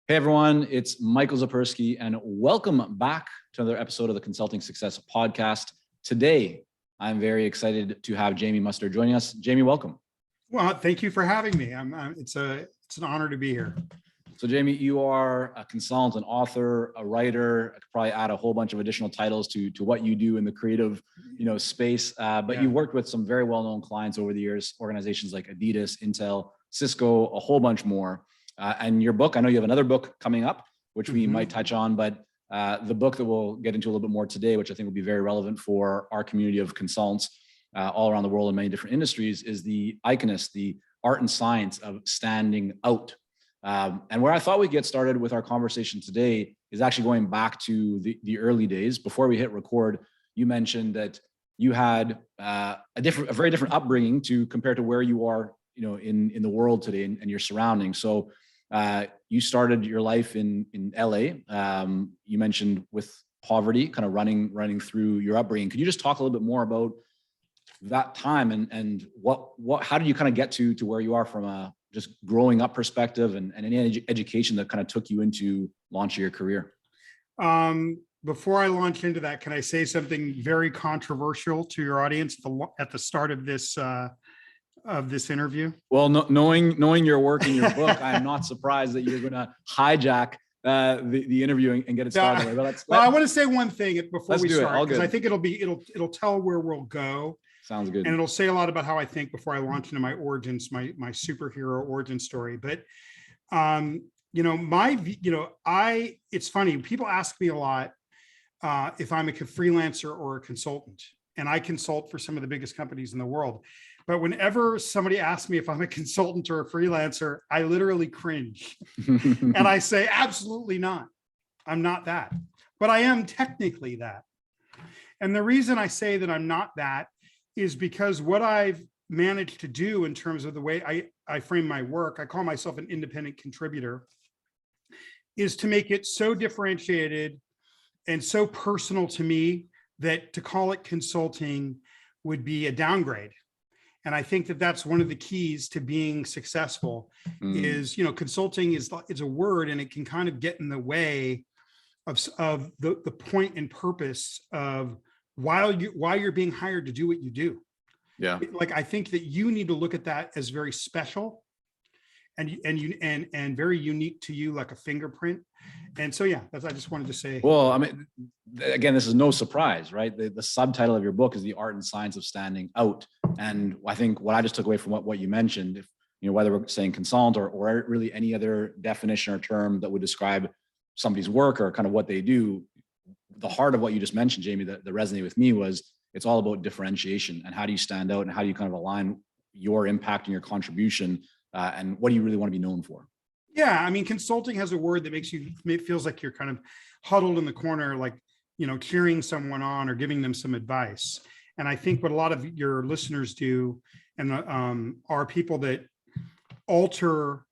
Hey everyone, it's Michael Zapersky and welcome back to another episode of the Consulting Success Podcast. Today, I'm very excited to have Jamie Muster joining us. Jamie, welcome. Well, thank you for having me. It's an honor to be here. So Jamie, you are a consultant, an author, a writer. I could probably add a whole bunch of additional titles to what you do in the creative, space. But you've worked with some very well-known clients over the years, organizations like Adidas, Intel, Cisco, a whole bunch more. And your book, I know you have another book coming up, which we might touch on, but the book that we'll get into a little bit more today, which I think will be very relevant for our community of consultants all around the world in many different industries, is the Iconist, the art and science of standing out. And where I thought we'd get started with our conversation today is actually going back to the early days. Before we hit record, you mentioned that you had a very different upbringing compared to where you are, in the world today and your surroundings. So you started your life in LA. You mentioned with poverty kind of running through your upbringing. Could you just talk a little bit more about that time and how did you kind of get to where you are from a just growing up perspective and any education that kind of took you into launching your career? Before I launch into that, can I say something very controversial to your audience at the start of this interview? Well, knowing your work in your book, I'm not surprised that you're going to hijack the interview and get it started. Well, I want to say one thing before we start, because I think it'll tell where we'll go. Sounds good. And it'll say a lot about how I think before I launch into my origins, my superhero origin story. But it's funny. People ask me a lot if I'm a freelancer or a consultant, and I consult for some of the biggest companies in the world. But whenever somebody asks me if I'm a consultant or a freelancer, I literally cringe. And I say, absolutely not. I'm not that. But I am technically that. And the reason I say that I'm not that is because what I've managed to do in terms of the way I frame my work, I call myself an independent contributor, is to make it so differentiated and so personal to me that to call it consulting would be a downgrade. And I think that that's one of the keys to being successful is, consulting is a word and it can kind of get in the way of the point and purpose of why you're being hired to do what you do. Yeah. Like, I think that you need to look at that as very special and very unique to you, like a fingerprint. And so, yeah, I just wanted to say. Well, I mean, again, this is no surprise, right? The subtitle of your book is The Art and Science of Standing Out. And I think what I just took away from what you mentioned, whether we're saying consultant or really any other definition or term that would describe somebody's work or kind of what they do, the heart of what you just mentioned, Jamie, that resonated with me was it's all about differentiation and how do you stand out and how do you kind of align your impact and your contribution and what do you really want to be known for? Yeah, I mean, consulting has a word that it feels like you're kind of huddled in the corner, like, cheering someone on or giving them some advice. And I think what a lot of your listeners do are people that alter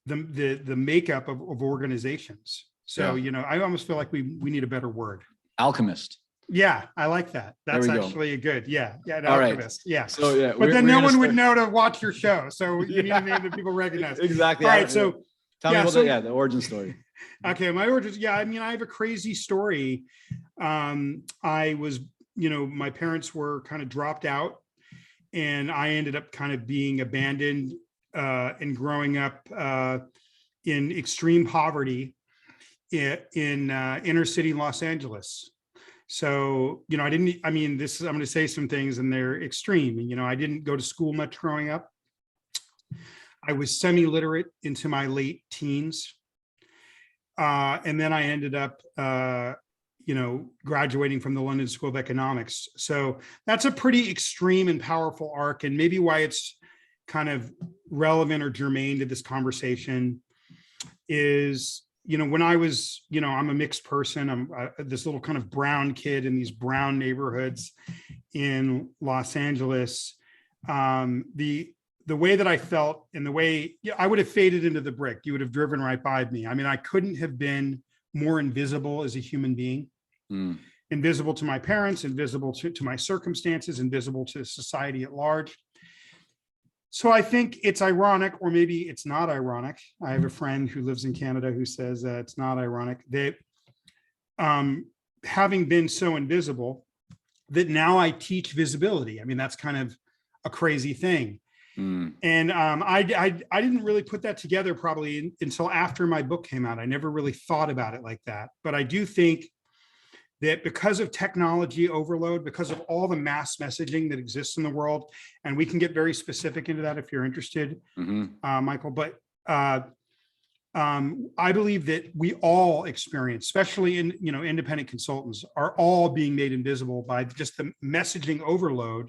the makeup of organizations. So, I almost feel like we need a better word. Alchemist. Yeah, I like that. That's actually a good. Yeah, an alchemist. Right. Yeah. So yeah, but then no one would know to watch your show. So you need a name that people recognize. Exactly. All right. So tell me about the origin story. Okay, my origins. Yeah, I mean, I have a crazy story. I was, my parents were kind of dropped out, and I ended up kind of being abandoned and growing up in extreme poverty in inner city Los Angeles. So, I'm going to say some things and they're extreme. I didn't go to school much growing up. I was semi-literate into my late teens. And then I ended up, graduating from the London School of Economics. So that's a pretty extreme and powerful arc, and maybe why it's kind of relevant or germane to this conversation is, when I was, I'm a mixed person. I'm this little kind of brown kid in these brown neighborhoods in Los Angeles. The way that I felt and the way I would have faded into the brick, you would have driven right by me. I mean, I couldn't have been more invisible as a human being, invisible to my parents, invisible to my circumstances, invisible to society at large. So I think it's ironic, or maybe it's not ironic. I have a friend who lives in Canada who says it's not ironic that having been so invisible, that now I teach visibility. I mean, that's kind of a crazy thing. And I didn't really put that together probably until after my book came out. I never really thought about it like that. But I do think that because of technology overload, because of all the mass messaging that exists in the world, and we can get very specific into that if you're interested, Michael, but I believe that we all experience, especially in, independent consultants, are all being made invisible by just the messaging overload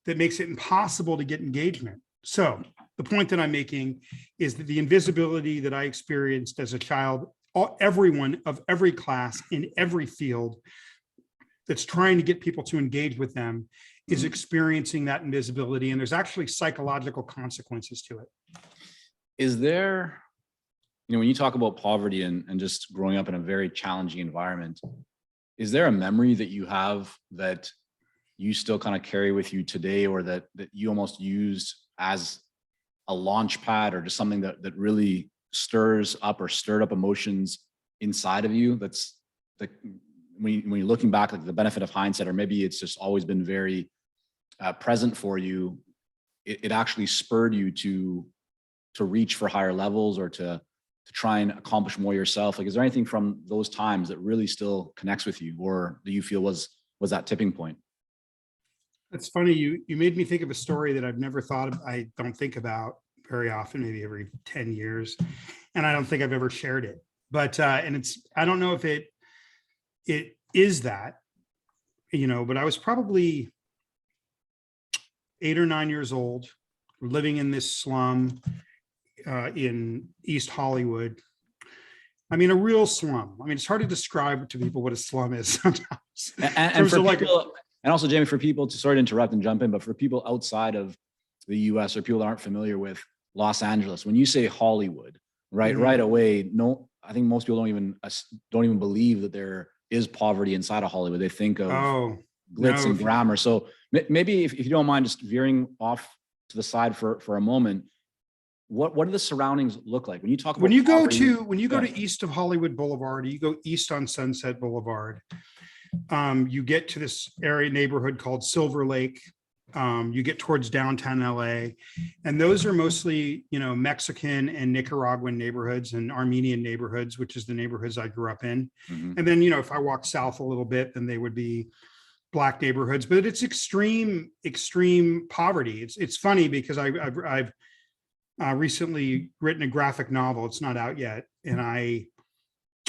that makes it impossible to get engagement. So the point that I'm making is that the invisibility that I experienced as a child, everyone of every class in every field that's trying to get people to engage with them is experiencing that invisibility. And there's actually psychological consequences to it. Is there, when you talk about poverty and just growing up in a very challenging environment, is there a memory that you have that you still kind of carry with you today, or that you almost used as a launch pad, or just something that really stirs up or stirred up emotions inside of you? That's like, when you're looking back, like the benefit of hindsight, or maybe it's just always been very present for you. It actually spurred you to reach for higher levels, or to try and accomplish more yourself. Like, is there anything from those times that really still connects with you, or do you feel was that tipping point? It's funny. You made me think of a story that I've never thought of. I don't think about very often, maybe every 10 years. And I don't think I've ever shared it, but, and I don't know if it is that, but I was probably 8 or 9 years old, living in this slum in East Hollywood. I mean, a real slum. I mean, it's hard to describe to people what a slum is sometimes. And for people, and also, Jamie, for people, sorry to interrupt and jump in, but for people outside of the US, or people that aren't familiar with Los Angeles, when you say Hollywood, right away, I think most people don't even believe that there is poverty inside of Hollywood. They think of glitz and glamour. So maybe if you don't mind just veering off to the side for a moment, what do the surroundings look like when you talk about when you go to east of Hollywood Boulevard, you go east on Sunset Boulevard, you get to this neighborhood called Silver Lake. You get towards downtown LA, and those are mostly, Mexican and Nicaraguan neighborhoods and Armenian neighborhoods, which is the neighborhoods I grew up in. And then, if I walk south a little bit, then they would be Black neighborhoods, but it's extreme poverty. It's funny because I've recently written a graphic novel. It's not out yet. And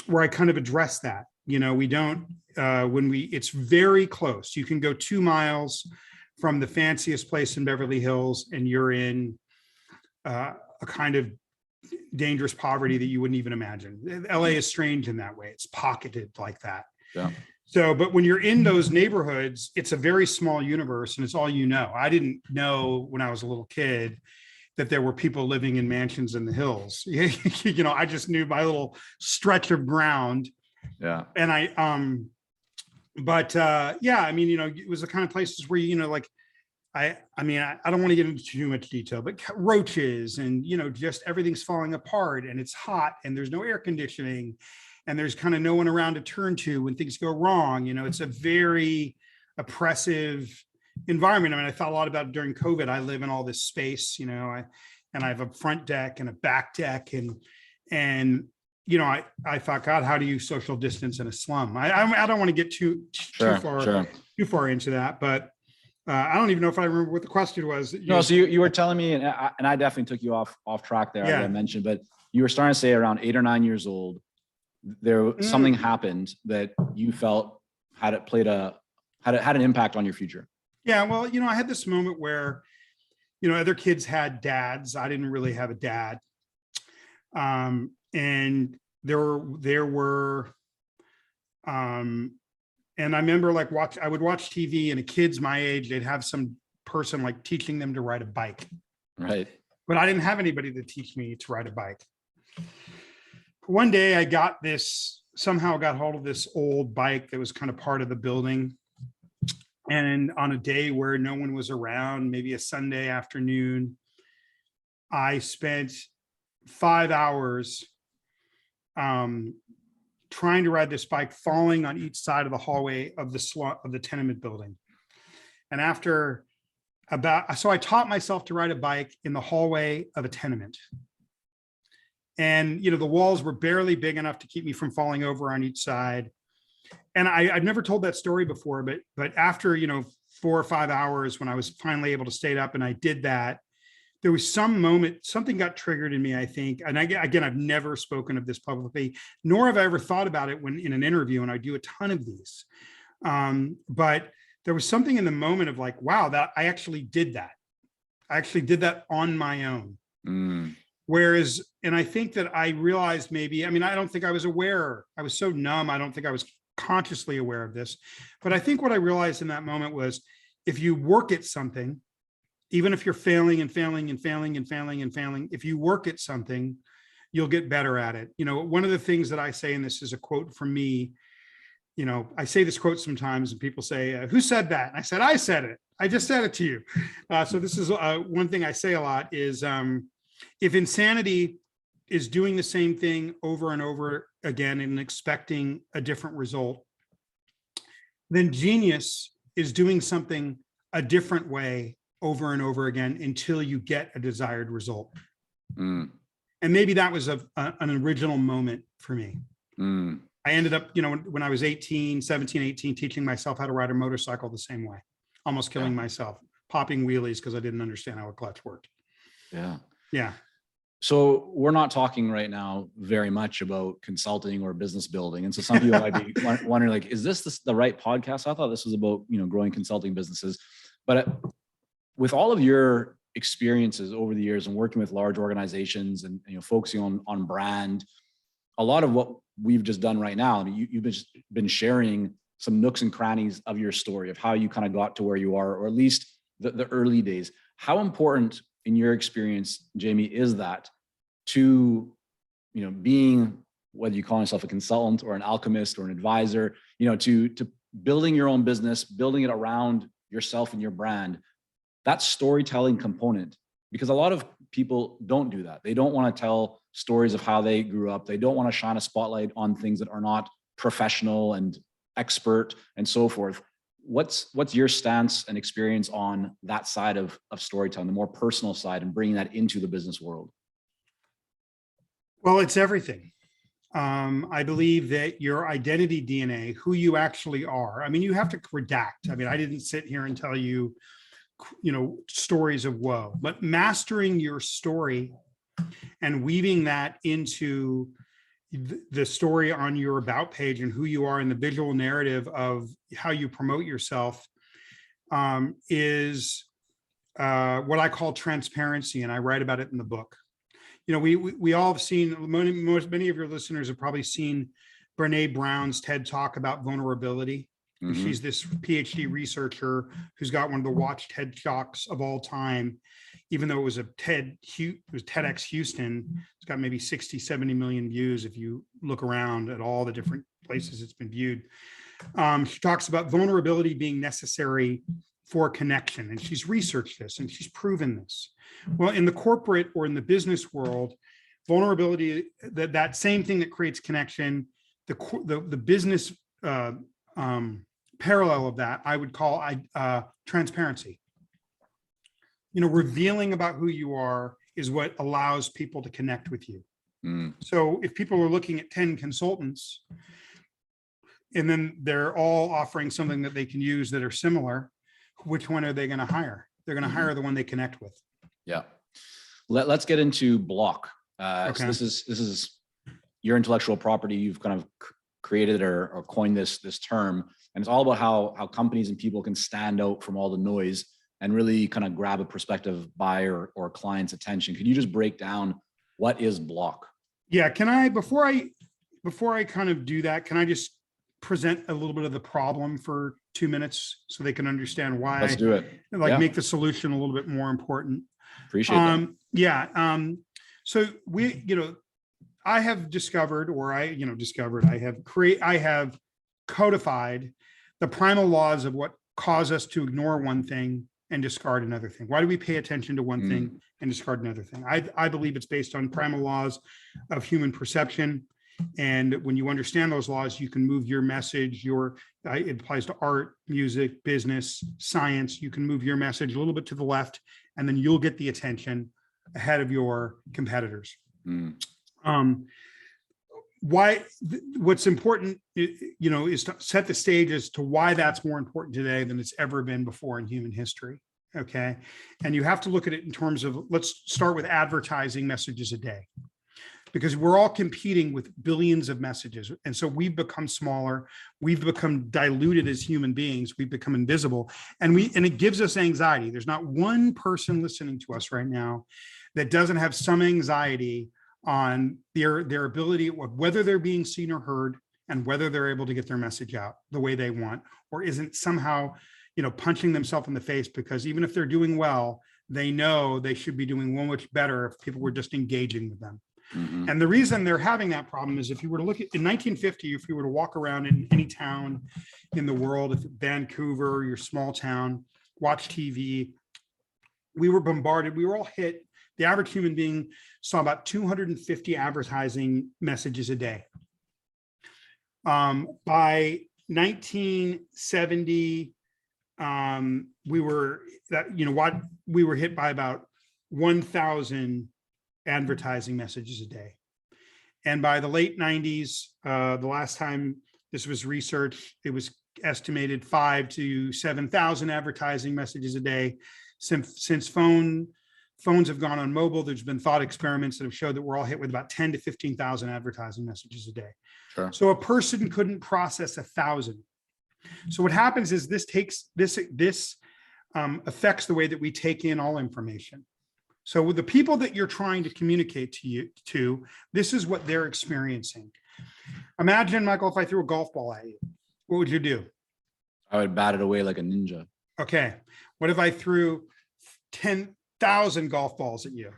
where I kind of address that, we don't, it's very close. You can go 2 miles from the fanciest place in Beverly Hills, and you're in a kind of dangerous poverty that you wouldn't even imagine. LA is strange in that way. It's pocketed like that. Yeah. So, but when you're in those neighborhoods, it's a very small universe, and it's all you know. I didn't know when I was a little kid that there were people living in mansions in the hills. I just knew my little stretch of ground. Yeah. And it was the kind of places where, I don't want to get into too much detail, but roaches and, just everything's falling apart, and it's hot, and there's no air conditioning, and there's kind of no one around to turn to when things go wrong. It's a very oppressive environment. I mean, I thought a lot about it during COVID. I live in all this space, and I have a front deck and a back deck, and I thought, God, how do you social distance in a slum? I don't want to get too far into that, but I don't even know if I remember what the question was. No, so you were telling me, and I definitely took you off track there, as I mentioned, but you were starting to say around 8 or 9 years old, something happened that you felt had an impact on your future. Yeah, well, I had this moment where, other kids had dads. I didn't really have a dad. And there were, and I remember I would watch TV, and kids my age, they'd have some person teaching them to ride a bike. Right. But I didn't have anybody to teach me to ride a bike. One day I somehow got hold of this old bike that was kind of part of the building. And on a day where no one was around, maybe a Sunday afternoon, I spent 5 hours trying to ride this bike, falling on each side of the hallway of the tenement building. And after so I taught myself to ride a bike in the hallway of a tenement. And, the walls were barely big enough to keep me from falling over on each side. And I've never told that story before, but after, 4 or 5 hours, when I was finally able to stay up and I did that, there was some moment, something got triggered in me, I think. And again, I've never spoken of this publicly, nor have I ever thought about it when in an interview, and I do a ton of these. But there was something in the moment of like, wow, that I actually did that. I actually did that on my own. Whereas, and I think that I realized maybe, I don't think I was aware. I was so numb. I don't think I was consciously aware of this. But I think what I realized in that moment was, if you work at something, even if you're failing and failing and failing and failing and failing, if you work at something, you'll get better at it. One of the things that I say, and this is a quote from me, I say this quote sometimes and people say, who said that? And I said, I said it. I just said it to you. So this is one thing I say a lot is, if insanity is doing the same thing over and over again and expecting a different result, then genius is doing something a different way over and over again until you get a desired result. And maybe that was an original moment for me. I ended up, when I was 17, 18, teaching myself how to ride a motorcycle the same way, almost killing myself, popping wheelies because I didn't understand how a clutch worked. Yeah. So we're not talking right now very much about consulting or business building. And so some people might be wondering, like, is this the right podcast? I thought this was about, growing consulting businesses. But with all of your experiences over the years and working with large organizations and, focusing on brand, a lot of what we've just done right now, you've been sharing some nooks and crannies of your story of how you kind of got to where you are, or at least the early days. How important in your experience, Jamie, is that to, being, whether you call yourself a consultant or an alchemist or an advisor, to building your own business, building it around yourself and your brand, that storytelling component, because a lot of people don't do that. They don't want to tell stories of how they grew up. They don't want to shine a spotlight on things that are not professional and expert and so forth. What's your stance and experience on that side of storytelling, the more personal side, and bringing that into the business world? Well, it's everything. I believe that your identity DNA, who you actually are, you have to redact. I didn't sit here and tell you, stories of woe, but mastering your story and weaving that into the story on your about page and who you are in the visual narrative of how you promote yourself is what I call transparency. And I write about it in the book. We all have seen, many of your listeners have probably seen Brene Brown's TED Talk about vulnerability. Mm-hmm. She's this PhD researcher who's got one of the watched TED Talks of all time, even though it was TEDx Houston. It's got maybe 60, 70 million views if you look around at all the different places it's been viewed. She talks about vulnerability being necessary for connection, and she's researched this and she's proven this. Well, in the corporate or in the business world, vulnerability, that same thing that creates connection, the business parallel of that, I would call transparency. Revealing about who you are is what allows people to connect with you. So if people are looking at 10 consultants and then they're all offering something that they can use that are similar, which one are they going to hire? They're going to hire the one they connect with. Yeah. Let's get into Block. Okay. So this is your intellectual property. You've kind of created or coined this term, and it's all about how companies and people can stand out from all the noise and really kind of grab a prospective buyer or client's attention. Could you just break down what is Block? Yeah. Can I, before I kind of do that, can I just present a little bit of the problem for 2 minutes so they can understand why? Let's do it. Make the solution a little bit more important. Appreciate that. Yeah. So I have discovered, I have codified the primal laws of what cause us to ignore one thing and discard another thing? Why do we pay attention to one thing and discard another thing? I believe it's based on primal laws of human perception. And when you understand those laws, you can move your message, it applies to art, music, business, science. You can move your message a little bit to the left, and then you'll get the attention ahead of your competitors. What's important, is to set the stage as to why that's more important today than it's ever been before in human history. Okay. And you have to look at it in terms of, let's start with advertising messages a day, because we're all competing with billions of messages. And so we've become smaller. We've become diluted as human beings. We've become invisible, and it gives us anxiety. There's not one person listening to us right now that doesn't have some anxiety on their ability, whether they're being seen or heard, and whether they're able to get their message out the way they want, or isn't somehow, punching themselves in the face, because even if they're doing well, they know they should be doing much better if people were just engaging with them. And the reason they're having that problem is, if you were to look at in 1950, if you were to walk around in any town in the world, if Vancouver, your small town, watch TV, we were bombarded. We were all hit. The average human being saw about 250 advertising messages a day. By 1970, we were hit by about 1,000 advertising messages a day. And by the late 90s, the last time this was researched, it was estimated 5,000 to 7,000 advertising messages a day. Since phones have gone on mobile, there's been thought experiments that have showed that we're all hit with about 10 to 15,000 advertising messages a day. Sure. So a person couldn't process 1,000. So what happens is this affects the way that we take in all information. So with the people that you're trying to communicate to, this is what they're experiencing. Imagine, Michael, if I threw a golf ball at you, what would you do? I would bat it away like a ninja. Okay. What if I threw 10,000 golf balls at you?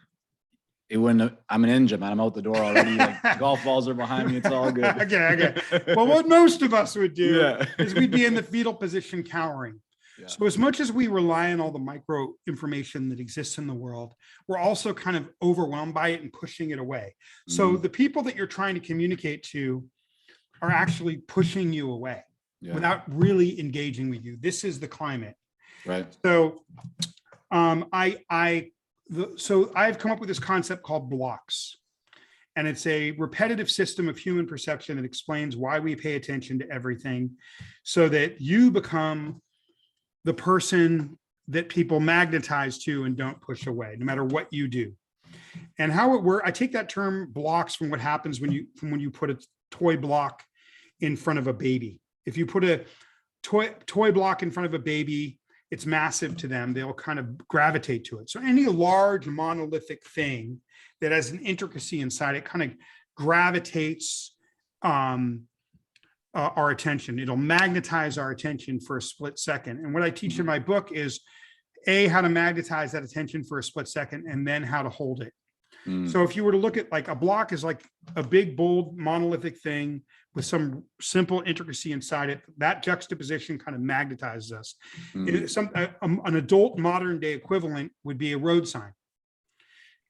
It wouldn't. I'm a ninja, man. I'm out the door already. Like, golf balls are behind me. It's all good. Okay. Well, what most of us would do Yeah. is we'd be in the fetal position cowering. Yeah. So as much as we rely on all the micro information that exists in the world, we're also kind of overwhelmed by it and pushing it away. So the people that you're trying to communicate to are actually pushing you away without really engaging with you. This is the climate. Right. So I've come up with this concept called blocks. And it's a repetitive system of human perception that explains why we pay attention to everything, so that you become the person that people magnetize to and don't push away, no matter what you do. And how it works, I take that term blocks from what happens when you put a toy block in front of a baby. If you put a toy block in front of a baby, it's massive to them. They'll kind of gravitate to it. So any large monolithic thing that has an intricacy inside it kind of gravitates our attention. It'll magnetize our attention for a split second. And what I teach in my book is how to magnetize that attention for a split second, and then how to hold it. So if you were to look at, like, a block is like a big, bold, monolithic thing with some simple intricacy inside it, that juxtaposition kind of magnetizes us. An adult modern day equivalent would be a road sign.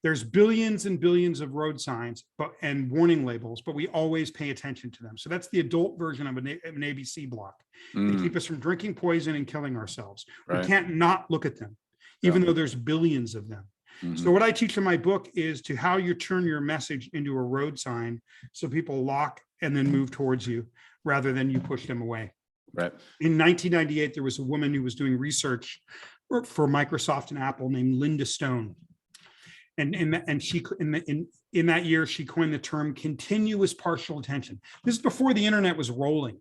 There's billions and billions of road signs and warning labels, but we always pay attention to them. So that's the adult version of an ABC block. They keep us from drinking poison and killing ourselves. Right. We can't not look at them, even though there's billions of them. So what I teach in my book is how you turn your message into a road sign, so people lock and then move towards you rather than you push them away. Right. In 1998, there was a woman who was doing research for Microsoft and Apple named Linda Stone. And she, in that year, she coined the term continuous partial attention. This is before the internet was rolling,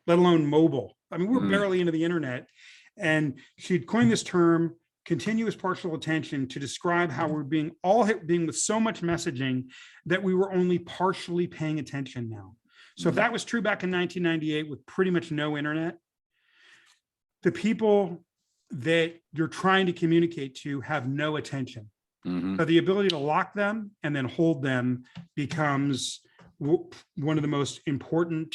let alone mobile. I mean, we're barely into the internet. And she'd coined this term, continuous partial attention, to describe how we're being with so much messaging that we were only partially paying attention now. So if that was true back in 1998 with pretty much no internet, the people that you're trying to communicate to have no attention. So the ability to lock them and then hold them becomes one of the most important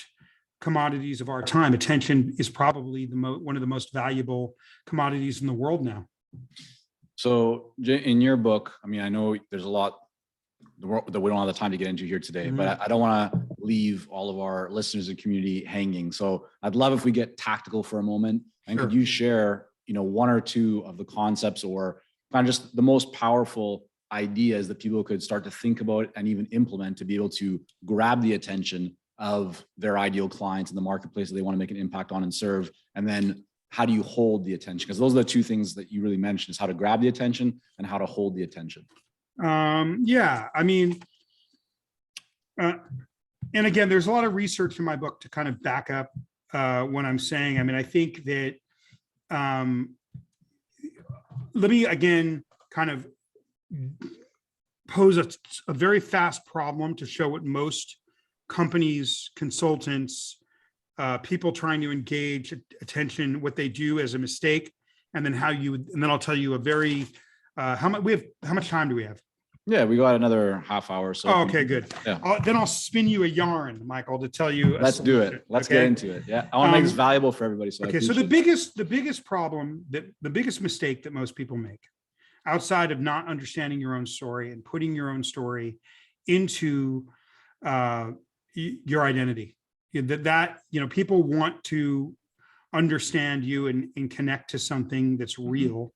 commodities of our time. Attention is probably one of the most valuable commodities in the world now. So in your book, I mean, I know there's a lot that we don't have the time to get into here today, but I don't want to leave all of our listeners and community hanging. So I'd love if we get tactical for a moment. And Sure. could you share, one or two of the concepts or kind of just the most powerful ideas that people could start to think about and even implement to be able to grab the attention of their ideal clients in the marketplace that they want to make an impact on and serve? And then how do you hold the attention? Because those are the two things that you really mentioned, is how to grab the attention and how to hold the attention. Yeah, I mean, and again, there's a lot of research in my book to kind of back up what I'm saying. I mean, I think that, let me again kind of pose a very fast problem to show what most companies, consultants, people trying to engage attention, what they do as a mistake, and then and then I'll tell you a very, how much time do we have? Yeah, we got another half hour. So okay, good. Yeah. Then I'll spin you a yarn, Michael, to tell you. Let's do it. Let's get into it. Yeah, I want to make this valuable for everybody. So okay, so the biggest problem, the biggest mistake that most people make, outside of not understanding your own story and putting your own story into your identity, that people want to understand you and connect to something that's real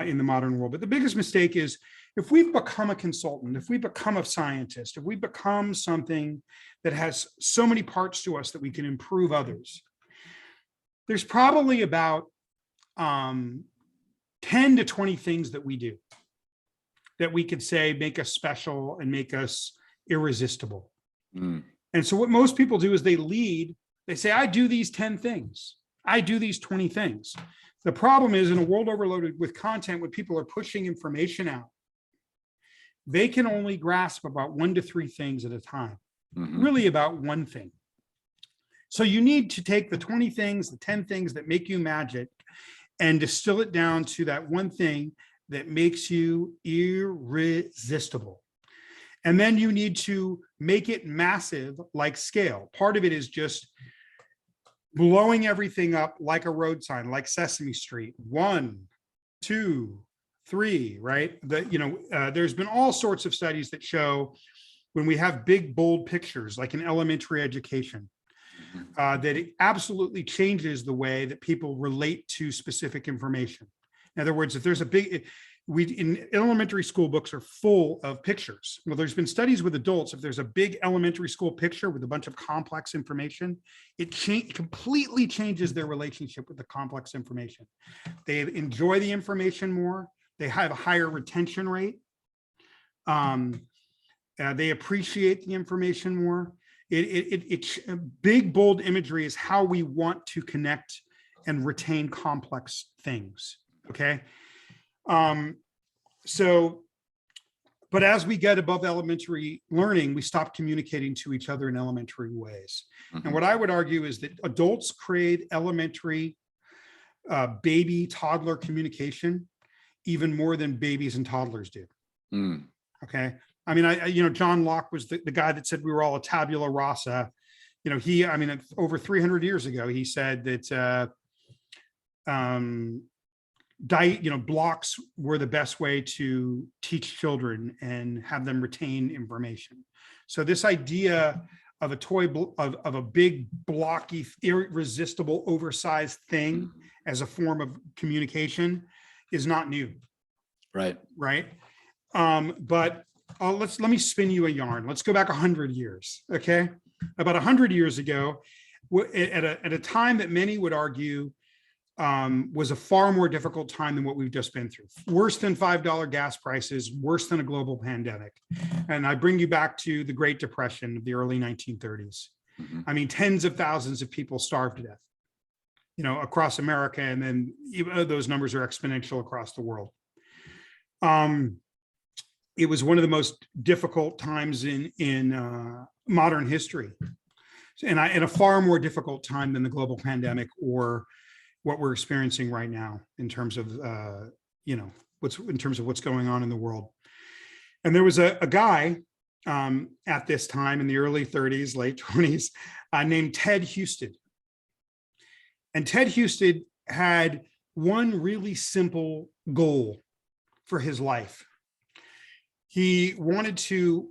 in the modern world. But the biggest mistake is, if we've become a consultant, if we become a scientist, if we become something that has so many parts to us that we can improve others, there's probably about 10 to 20 things that we do that we could say make us special and make us irresistible. And so what most people do is they say, I do these 10 things. I do these 20 things. The problem is, in a world overloaded with content, when people are pushing information out, they can only grasp about 1 to 3 things at a time, really about one thing. So you need to take the 20 things, the 10 things that make you magic, and distill it down to that one thing that makes you irresistible. And then you need to make it massive, like scale. Part of it is just blowing everything up like a road sign, like Sesame Street. 1, 2, 3, right? There's been all sorts of studies that show when we have big, bold pictures, like in elementary education, that it absolutely changes the way that people relate to specific information. In other words, if there's in elementary school books are full of pictures. Well, there's been studies with adults. If there's a big elementary school picture with a bunch of complex information, it completely changes their relationship with the complex information. They enjoy the information more. They have a higher retention rate. They appreciate the information more. Big, bold imagery is how we want to connect and retain complex things. Okay. But as we get above elementary learning, we stop communicating to each other in elementary ways. And what I would argue is that adults crave elementary baby, toddler communication even more than babies and toddlers do. Okay. I mean, John Locke was the guy that said we were all a tabula rasa. Over 300 years ago, he said that blocks were the best way to teach children and have them retain information. So this idea of of a big, blocky, irresistible, oversized thing as a form of communication is not new. Right. But let me spin you a yarn. Let's go back 100 years. Okay. About 100 years ago, at a time that many would argue was a far more difficult time than what we've just been through. Worse than $5 gas prices, worse than a global pandemic. And I bring you back to the Great Depression of the early 1930s. I mean, tens of thousands of people starved to death, across America. And then those numbers are exponential across the world. It was one of the most difficult times in modern history, and a far more difficult time than the global pandemic or what we're experiencing right now in terms of what's going on in the world. And there was a guy at this time in the early 30s, late 20s, named Ted Husted. And Ted Husted had one really simple goal for his life. He wanted to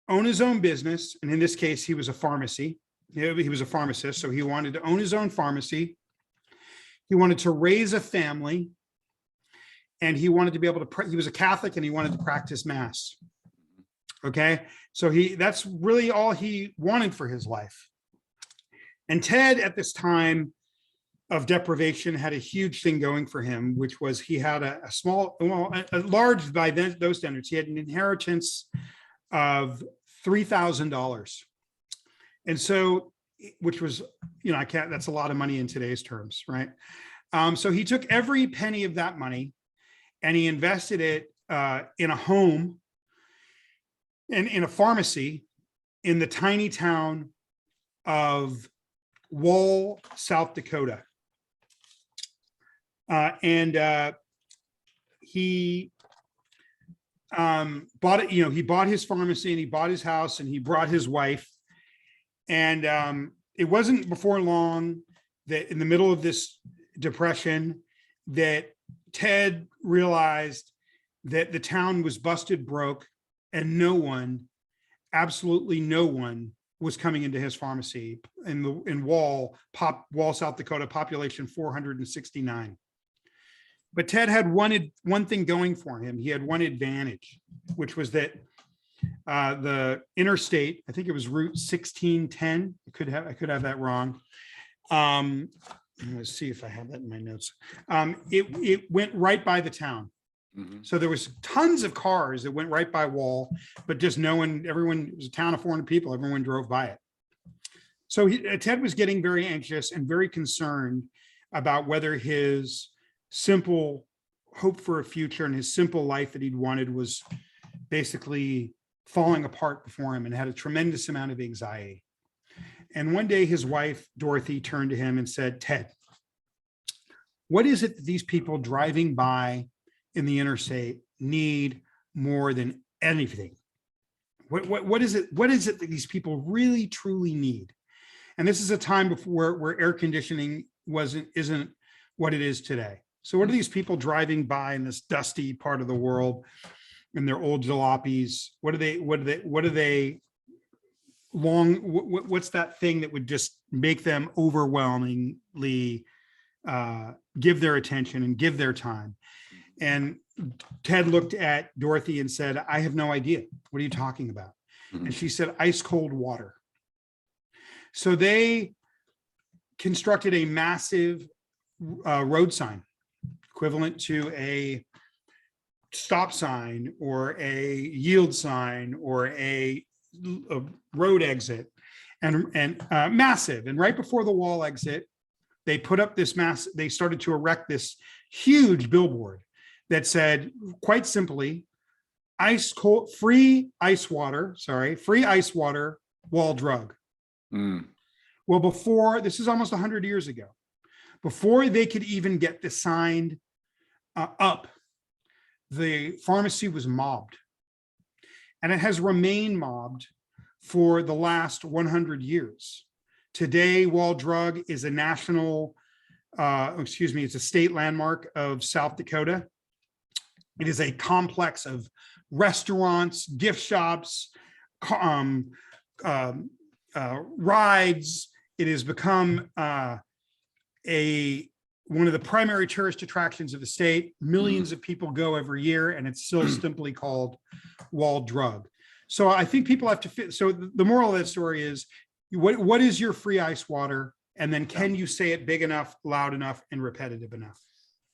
own his own business. And in this case, he was a pharmacy. He was a pharmacist. So he wanted to own his own pharmacy. He wanted to raise a family. And he wanted to be able to, he was a Catholic and he wanted to practice mass. Okay. So that's really all he wanted for his life. And Ted at this time of deprivation had a huge thing going for him, which was he had a large by those standards. He had an inheritance of $3,000. And so, which was, that's a lot of money in today's terms, right? So he took every penny of that money and he invested it in a home and in a pharmacy in the tiny town of Wall, South Dakota. He bought it, he bought his pharmacy and he bought his house and he brought his wife. And it wasn't before long that in the middle of this depression that Ted realized that the town was busted broke and no one, absolutely no one, was coming into his pharmacy in Wall, South Dakota, population 469. But Ted had one thing going for him. He had one advantage, which was that the interstate, I think it was Route 1610. I could have that wrong. Let's see if I have that in my notes. It went right by the town. Mm-hmm. So there was tons of cars that went right by Wall, but just everyone, it was a town of 400 people. Everyone drove by it. So Ted was getting very anxious and very concerned about whether his simple hope for a future and his simple life that he'd wanted was basically falling apart before him, and had a tremendous amount of anxiety. And one day his wife, Dorothy, turned to him and said, "Ted, what is it that these people driving by in the interstate need more than anything? What is it that these people really truly need?" And this is a time before where air conditioning isn't what it is today. So what are these people driving by in this dusty part of the world in their old jalopies? What's that thing that would just make them overwhelmingly give their attention and give their time? And Ted looked at Dorothy and said, "I have no idea. What are you talking about?" Mm-hmm. And she said, "Ice cold water." So they constructed a massive road sign, equivalent to a stop sign or a yield sign or a road exit, and massive. And right before the Wall exit, they put up this they started to erect this huge billboard that said, quite simply, free ice water, Wall drug. Mm. Well, this is almost 100 years ago, before they could even get the sign up, the pharmacy was mobbed. And it has remained mobbed for the last 100 years. Today, Wall Drug is a it's a state landmark of South Dakota. It is a complex of restaurants, gift shops, rides. It has become one of the primary tourist attractions of the state. Millions of people go every year, and it's still simply called Wall Drug. So I think people have to fit. So the moral of that story is, what is your free ice water? And then can you say it big enough, loud enough, and repetitive enough?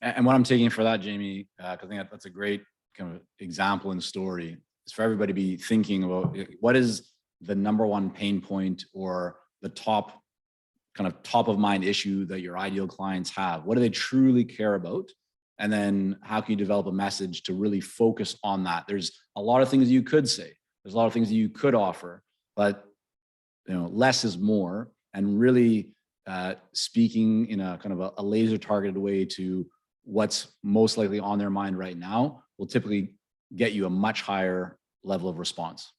And what I'm taking for that, Jamie, I think that's a great kind of example and story, is for everybody to be thinking about what is the number one pain point or the top of mind issue that your ideal clients have. What do they truly care about? And then how can you develop a message to really focus on that? There's a lot of things you could say. There's a lot of things that you could offer, but less is more, and really speaking in a kind of a laser targeted way to what's most likely on their mind right now will typically get you a much higher level of response.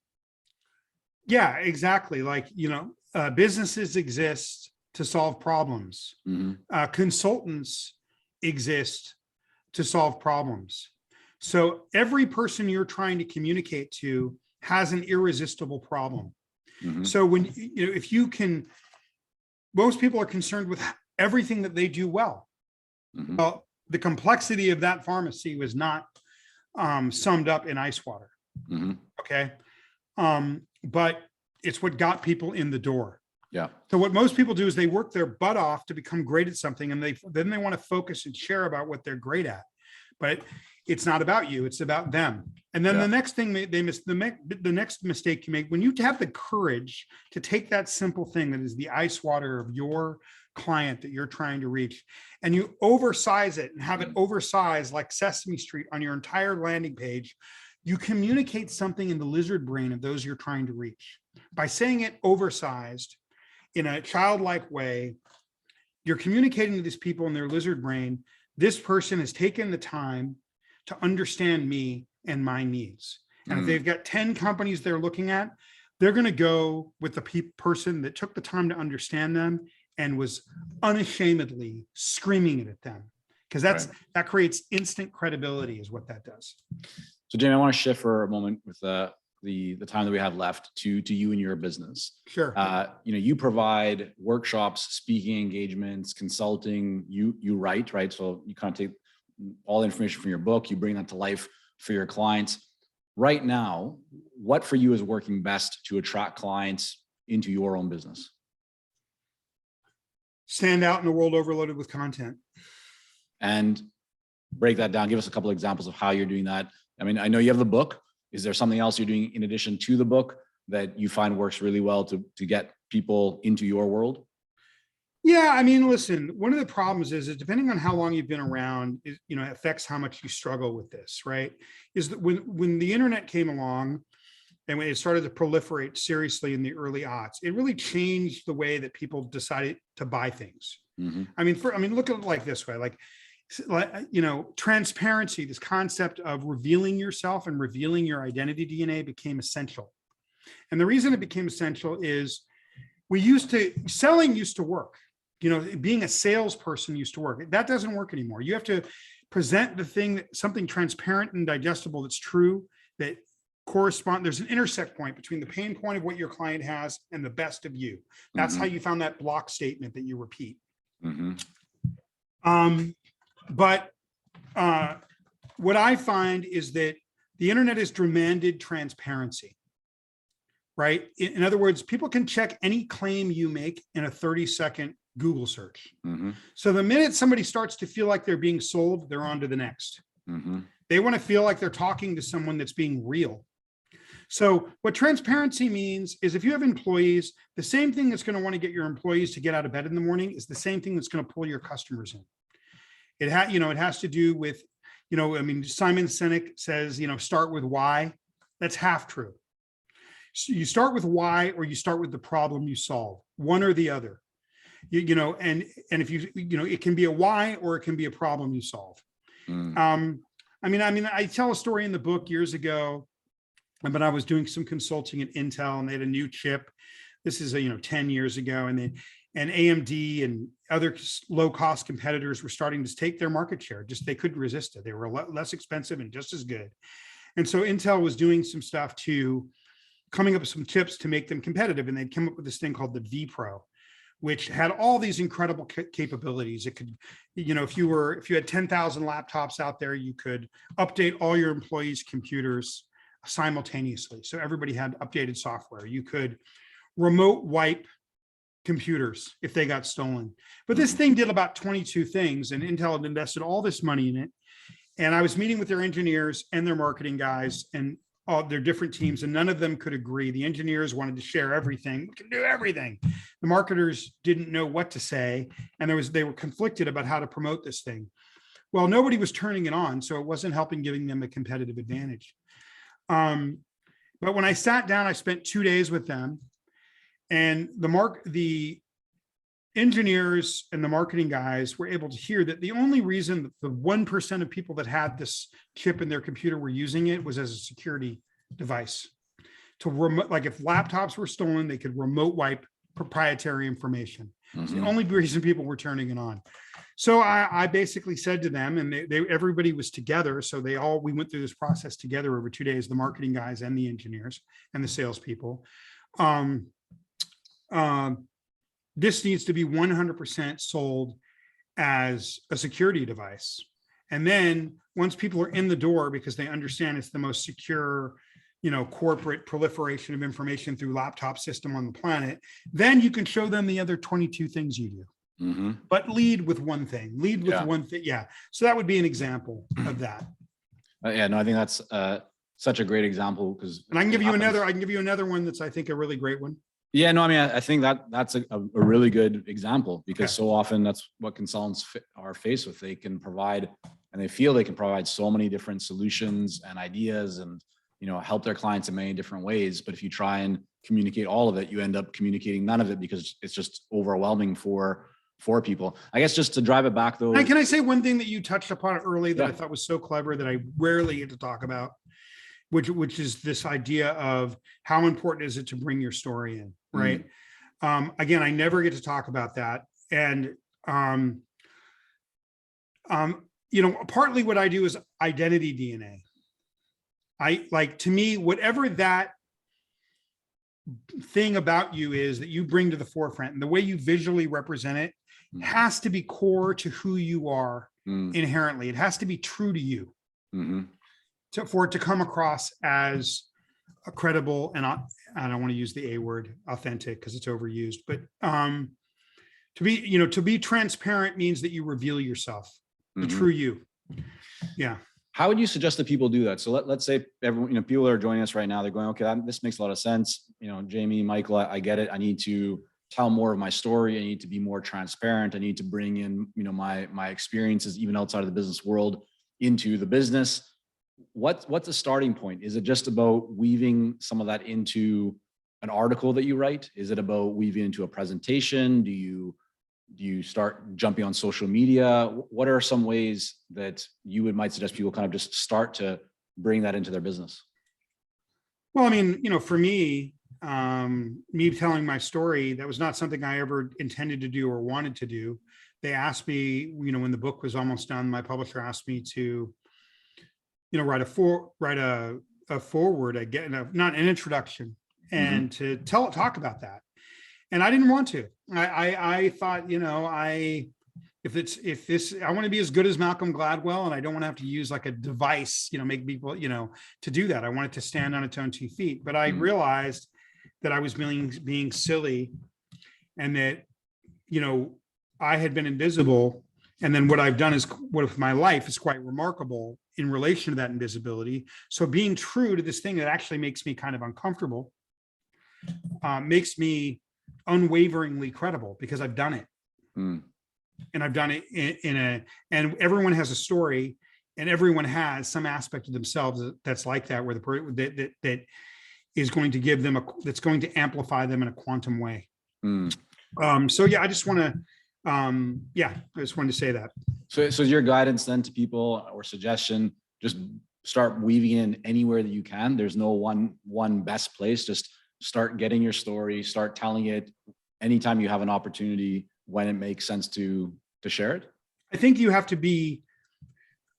Yeah, exactly. Like, businesses exist to solve problems. Mm-hmm. Consultants exist to solve problems. So every person you're trying to communicate to has an irresistible problem. So when, if you can, most people are concerned with everything that they do well. Well, the complexity of that pharmacy was not summed up in ice water. Okay. But it's what got people in the door. Yeah. So what most people do is they work their butt off to become great at something, and then they want to focus and share about what they're great at. But it's not about you, it's about them. And then the next thing they miss, the next mistake you make, when you have the courage to take that simple thing that is the ice water of your client that you're trying to reach, and you oversize it and have it oversized like Sesame Street on your entire landing page, you communicate something in the lizard brain of those you're trying to reach. By saying it oversized in a childlike way, you're communicating to these people in their lizard brain, this person has taken the time to understand me and my needs. And if they've got 10 companies they're looking at, they're going to go with the person that took the time to understand them and was unashamedly screaming it at them. Because that creates instant credibility is what that does. So Jamie, I want to shift for a moment with the time that we have left to you and your business. Sure. You provide workshops, speaking engagements, consulting, you write, right? So you kind of take all the information from your book, you bring that to life for your clients. Right now, what for you is working best to attract clients into your own business? Stand out in a world overloaded with content. And break that down. Give us a couple of examples of how you're doing that. I mean, I know you have the book. Is there something else you're doing in addition to the book that you find works really well to get people into your world? Yeah, I mean, listen, one of the problems is depending on how long you've been around, it affects how much you struggle with this, right? Is that when the internet came along and when it started to proliferate seriously in the early aughts, it really changed the way that people decided to buy things. I mean, look at it like this way, like, transparency, this concept of revealing yourself and revealing your identity DNA became essential. And the reason it became essential is selling used to work. Being a salesperson used to work. That doesn't work anymore. You have to present something transparent and digestible that's true, that correspond. There's an intersect point between the pain point of what your client has and the best of you. That's how you found that block statement that you repeat. But what I find is that the internet has demanded transparency, right? In other words, people can check any claim you make in a 30-second Google search. So the minute somebody starts to feel like they're being sold, they're on to the next. They want to feel like they're talking to someone that's being real. So what transparency means is if you have employees, the same thing that's going to want to get your employees to get out of bed in the morning is the same thing that's going to pull your customers in. It has to do with, Simon Sinek says, start with why. That's half true. So you start with why, or you start with the problem you solve, one or the other. And if it can be a why or it can be a problem you solve. I tell a story in the book years ago, but I was doing some consulting at Intel and they had a new chip. This is 10 years ago, and AMD and other low-cost competitors were starting to take their market share. They couldn't resist it. They were less expensive and just as good. And so Intel was doing some stuff to coming up with some chips to make them competitive. And they'd come up with this thing called the vPro, which had all these incredible capabilities. It could, if you had 10,000 laptops out there, you could update all your employees' computers simultaneously. So everybody had updated software. You could remote wipe computers if they got stolen. But this thing did about 22 things, and Intel had invested all this money in it. And I was meeting with their engineers and their marketing guys and all their different teams, and none of them could agree. The engineers wanted to share everything. We can do everything. The marketers didn't know what to say, and they were conflicted about how to promote this thing. Well, nobody was turning it on, so it wasn't helping giving them a competitive advantage. But when I sat down, I spent 2 days with them, and the engineers and the marketing guys were able to hear that the only reason that the 1% of people that had this chip in their computer were using it was as a security device. Like if laptops were stolen, they could remote wipe proprietary information. It's the only reason people were turning it on. So I basically said to them, and everybody was together. So we went through this process together over 2 days, the marketing guys and the engineers and the salespeople. This needs to be 100% sold as a security device. And then once people are in the door, because they understand it's the most secure, corporate proliferation of information through laptop system on the planet, then you can show them the other 22 things you do. Mm-hmm. But lead with one thing. One thing. Yeah. So that would be an example of that. Yeah, no, I think that's such a great example, because. And I can give you another one that's, I think, a really great one. Yeah, no, I mean, I think that's a really good example, because so often that's what consultants are faced with. They can provide, and they feel they can provide so many different solutions and ideas, and help their clients in many different ways. But if you try and communicate all of it, you end up communicating none of it, because it's just overwhelming for people. I guess just to drive it back though. Can I say one thing that you touched upon early that I thought was so clever that I rarely get to talk about, which is this idea of how important is it to bring your story in, right? Again, I never get to talk about that. And, partly what I do is identity DNA. To me, whatever that thing about you is that you bring to the forefront, and the way you visually represent it has to be core to who you are inherently. It has to be true to you for it to come across as a credible, and I don't want to use the A word, authentic, because it's overused, but to be transparent means that you reveal yourself, the true you. Yeah. How would you suggest that people do that? So let's say everyone, people that are joining us right now, they're going, okay, this makes a lot of sense. Jamie, Michael, I get it. I need to tell more of my story. I need to be more transparent. I need to bring in, my experiences, even outside of the business world, into the business. What's the starting point? Is it just about weaving some of that into an article that you write? Is it about weaving into a presentation? Do you start jumping on social media? What are some ways that you might suggest people kind of just start to bring that into their business? Well, I mean, for me telling my story, that was not something I ever intended to do or wanted to do. They asked me, when the book was almost done, my publisher asked me to, write a forward, not an introduction, and to talk about that. And I didn't want to. I thought, I want to be as good as Malcolm Gladwell, and I don't want to have to use like a device, make people, to do that. I wanted to stand on its own 2 feet. But I realized that I was being silly, and that, I had been invisible. And then what I've done is, with my life is quite remarkable in relation to that invisibility. So being true to this thing that actually makes me kind of uncomfortable, makes me unwaveringly credible, because I've done it. And I've done it and everyone has a story, and everyone has some aspect of themselves that's like that, where that is going to give them that's going to amplify them in a quantum way. So yeah, I just want to, I just wanted to say that. So your guidance then to people, or suggestion, just start weaving in anywhere that you can. There's no one best place. Just start getting your story, start telling it anytime you have an opportunity, when it makes sense to share it. I think you have to be,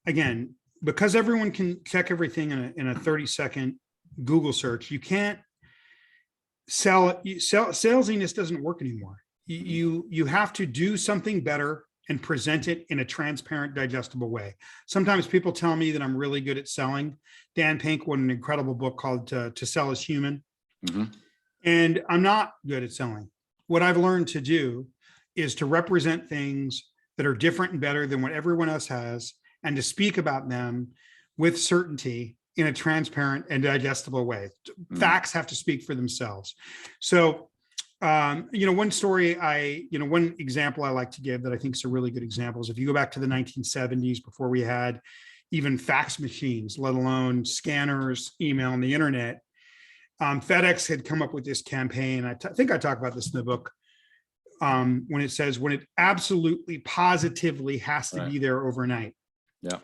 again, because everyone can check everything in a 30-second Google search. You can't salesiness doesn't work anymore. You have to do something better and present it in a transparent, digestible way. Sometimes people tell me that I'm really good at selling. Dan Pink wrote an incredible book called To Sell is Human. And I'm not good at selling. What I've learned to do is to represent things that are different and better than what everyone else has, and to speak about them with certainty in a transparent and digestible way. Facts have to speak for themselves. So, one story one example I like to give that I think is a really good example is, if you go back to the 1970s, before we had even fax machines, let alone scanners, email, and the internet, FedEx had come up with this campaign. I think I talk about this in the book, when it says, when it absolutely positively has to be there overnight. Yeah.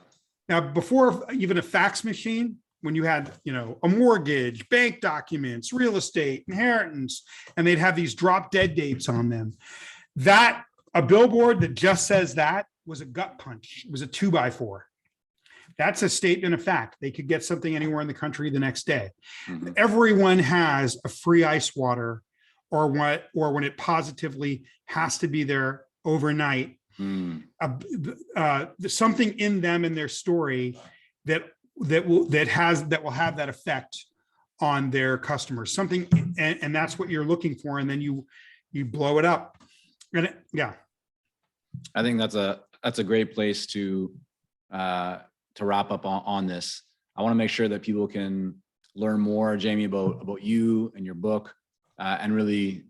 Now, before even a fax machine, when you had, a mortgage, bank documents, real estate, inheritance, and they'd have these drop dead dates on them, that a billboard that just says that was a gut punch. It was a 2x4. That's a statement of fact. They could get something anywhere in the country the next day. Mhm. Everyone has a free ice water, or when it positively has to be there overnight. Something in them in their story that will have that effect on their customers. Something, and that's what you're looking for, and then you blow it up. And I think that's a great place to wrap up on this. I want to make sure that people can learn more, Jamie, about you and your book, and really,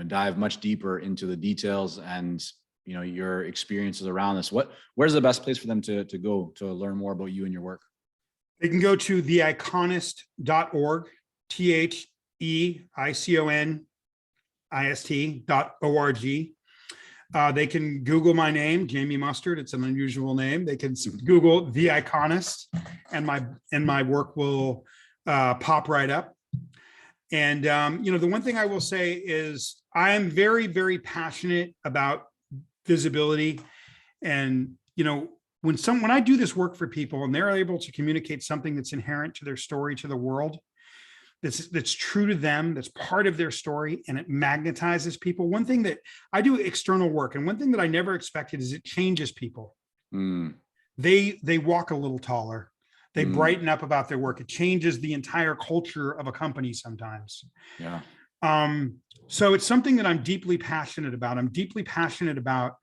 dive much deeper into the details and, your experiences around this. Where's the best place for them to go to learn more about you and your work? They can go to theiconist.org, theiconist.org. They can Google my name, Jamie Mustard. It's an unusual name. They can Google The Iconist, and my work will pop right up. And the one thing I will say is I am very, very passionate about visibility. And when I do this work for people and they're able to communicate something that's inherent to their story to the world, that's true to them, that's part of their story, and it magnetizes people. One thing that I do external work, and one thing that I never expected is it changes people. They walk a little taller. They brighten up about their work. It changes the entire culture of a company sometimes. Yeah. So it's something that I'm deeply passionate about. I'm deeply passionate about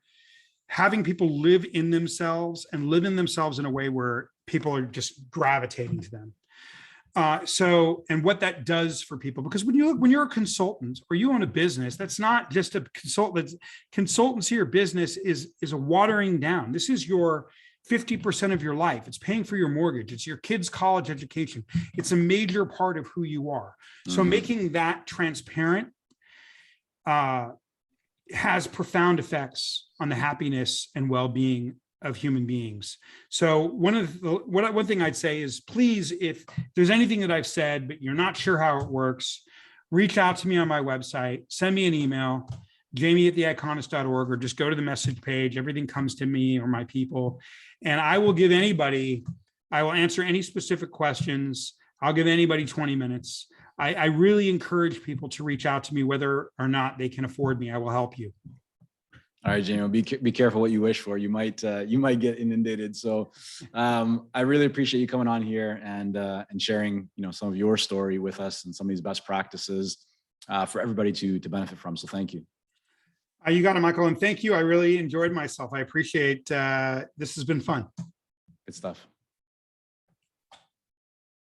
having people live in themselves and live in themselves in a way where people are just gravitating to them. And what that does for people, because when you're a consultant or you own a business, that's not just a consultant. Consultancy or business is a watering down. This is your 50% of your life. It's paying for your mortgage. It's your kids' college education. It's a major part of who you are. So making that transparent has profound effects on the happiness and well-being of human beings. So one thing I'd say is, please, if there's anything that I've said, but you're not sure how it works, reach out to me on my website, send me an email, jamie@theiconist.org, or just go to the message page. Everything comes to me or my people, and I will answer any specific questions. I'll give anybody 20 minutes. I really encourage people to reach out to me, whether or not they can afford me. I will help you. All right, Jamie, be careful what you wish for. You might get inundated. So I really appreciate you coming on here and sharing, some of your story with us and some of these best practices for everybody to benefit from. So thank you. You got it, Michael. And thank you. I really enjoyed myself. I appreciate this has been fun. Good stuff.